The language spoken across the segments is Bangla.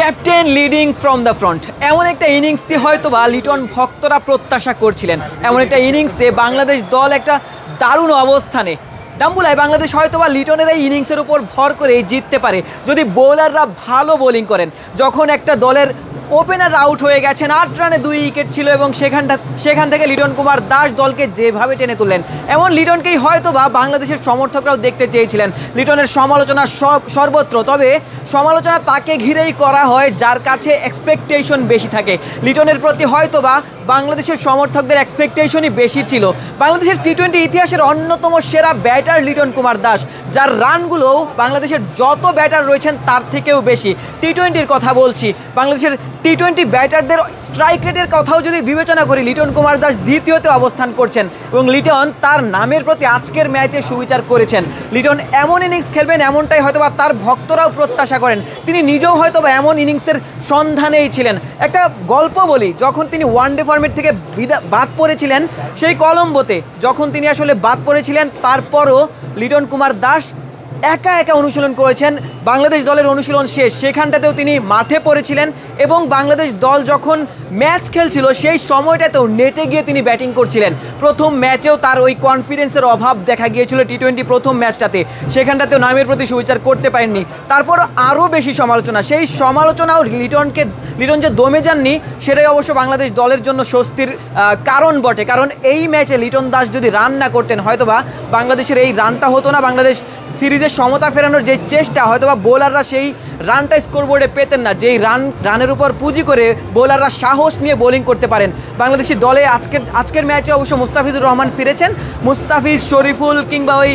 Captain leading from the front, এমন একটা ইনিংসে হয়তো বা লিটন ভক্তরা প্রত্যাশা করছিলেন। এমন একটা ইনিংসে বাংলাদেশ দল একটা দারুণ অবস্থানে। ডাম্বুলায় বাংলাদেশ হয়তো বা লিটনের এই ইনিংসের উপর ভর করে জিততে পারে যদি বোলাররা ভালো বোলিং করেন। যখন একটা দলের ওপেনার আউট হয়ে গেছেন, 8 রানে 2 উইকেট ছিল এবং সেখান থেকে লিটন কুমার দাস দলকে যেভাবে টেনে তুললেন, এমন লিটনকেই হয়তো বা বাংলাদেশের সমর্থকরাও দেখতে চেয়েছিলেন। লিটনের সমালোচনা সর্বত্র, তবে সমালোচনা তাকে ঘিরেই করা হয় যার কাছে এক্সপেকটেশন বেশি থাকে। লিটনের প্রতি হয়তো বা বাংলাদেশের সমর্থকদের এক্সপেকটেশনই বেশি ছিল। বাংলাদেশের টি-20 ইতিহাসের অন্যতম সেরা ব্যাটার লিটন কুমার দাস, যার রানগুলোও বাংলাদেশের যত ব্যাটার রয়েছেন তার থেকেও বেশি। টি-20-র কথা বলছি, বাংলাদেশের টি-20 ব্যাটারদের স্ট্রাইক রেটের কথাও যদি বিবেচনা করি, লিটন কুমার দাস দ্বিতীয়তে অবস্থান করছেন এবং লিটন তার নামের প্রতি আজকের ম্যাচে সুবিচার করেছেন। লিটন এমন ইনিংস খেলবেন এমনটাই হয়তোবা তার ভক্তরাও প্রত্যাশা করেন। তিনি নিজেও হয়তোবা এমন ইনিংসের সন্ধানেই ছিলেন। একটা গল্প বলি, যখন তিনি ওয়ানডে ফরম্যাট থেকে বাদ পড়েছিলেন সেই কলম্বোতে, যখন তিনি আসলে বাদ পড়েছিলেন, তারপরও লিটন কুমার দাস একা একা অনুশীলন করেছেন। বাংলাদেশ দলের অনুশীলন শেষ, সেখানটাতেও তিনি মাঠে পড়েছিলেন এবং বাংলাদেশ দল যখন ম্যাচ খেলছিল সেই সময়টাতেও নেটে গিয়ে তিনি ব্যাটিং করছিলেন। প্রথম ম্যাচেও তার ওই কনফিডেন্সের অভাব দেখা গিয়েছিল টি-20 প্রথম ম্যাচটাতে, সেখানটাতেও নামের প্রতি সুবিচার করতে পারেননি। তারপর আরও বেশি সমালোচনা, সেই সমালোচনাও লিটন যে দমে যাননি সেটাই অবশ্য বাংলাদেশ দলের জন্য স্বস্তির কারণ বটে। কারণ এই ম্যাচে লিটন দাস যদি রান না করতেন হয়তোবা বাংলাদেশের এই রানটা হতো না। বাংলাদেশ সিরিজের সমতা ফেরানোর যে চেষ্টা, হয়তোবা বোলাররা সেই রানটা স্কোরবোর্ডে পেতেন না, যেই রানের উপর পুঁজি করে বোলাররা সাহস নিয়ে বোলিং করতে পারেন। বাংলাদেশি দলে আজকের ম্যাচে অবশ্য মুস্তাফিজুর রহমান ফিরেছেন। মুস্তাফিজ, শরীফুল কিংবা ওই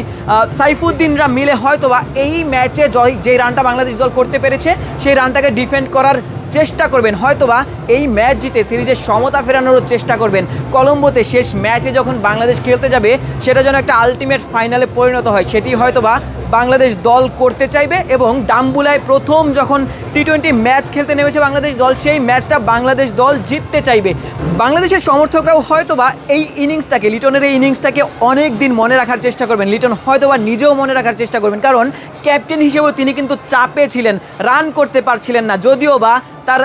সাইফুদ্দিনরা মিলে হয়তোবা এই ম্যাচে যেই রানটা বাংলাদেশ দল করতে পেরেছে সেই রানটাকে ডিফেন্ড করার চেষ্টা করবেন। হয়তোবা এই ম্যাচ জিতে সিরিজের সমতা ফেরানোর চেষ্টা করবেন। কলম্বোতে শেষ ম্যাচে যখন বাংলাদেশ খেলতে যাবে সেটা যেন একটা আলটিমেট ফাইনালে পরিণত হয়, সেটি হয়তোবা বাংলাদেশ দল করতে চাইবে। এবং ডাম্বুলায় প্রথম যখন টি-20 ম্যাচ খেলতে নেমেছে বাংলাদেশ দল, সেই ম্যাচটা বাংলাদেশ দল জিততে চাইবে। বাংলাদেশের সমর্থকরাও হয়তোবা এই ইনিংসটাকে, লিটনের এই ইনিংসটাকে অনেক দিন মনে রাখার চেষ্টা করবেন। লিটন হয়তোবা নিজেও মনে রাখার চেষ্টা করবেন, কারণ ক্যাপ্টেন হিসেবেও তিনি কিন্তু চাপে ছিলেন, রান করতে পারছিলেন না। যদিও বা তার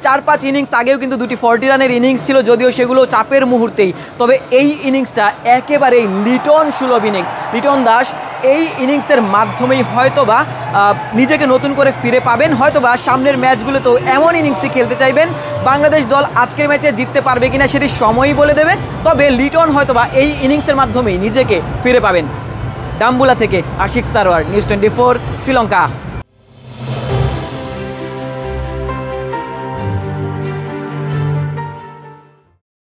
4-5 ইনিংস আগেও কিন্তু 2টি 40 রানের ইনিংস ছিল, যদিও সেগুলো চাপের মুহূর্তেই। তবে এই ইনিংসটা একেবারেই লিটন সুলভ ইনিংস। লিটন দাস এই ইনিংসের মাধ্যমেই হয়তোবা নিজেকে নতুন করে ফিরে পাবেন। হয়তোবা সামনের ম্যাচগুলোতেও এমন ইনিংসই খেলতে চাইবেন। বাংলাদেশ দল আজকের ম্যাচে জিততে পারবে কিনা সেটি সময়ই বলে দেবে, তবে লিটন হয়তোবা এই ইনিংসের মাধ্যমেই নিজেকে ফিরে পাবেন। ডাম্বুলা থেকে আশিক সারোয়ার, নিউজ 24, শ্রীলঙ্কা।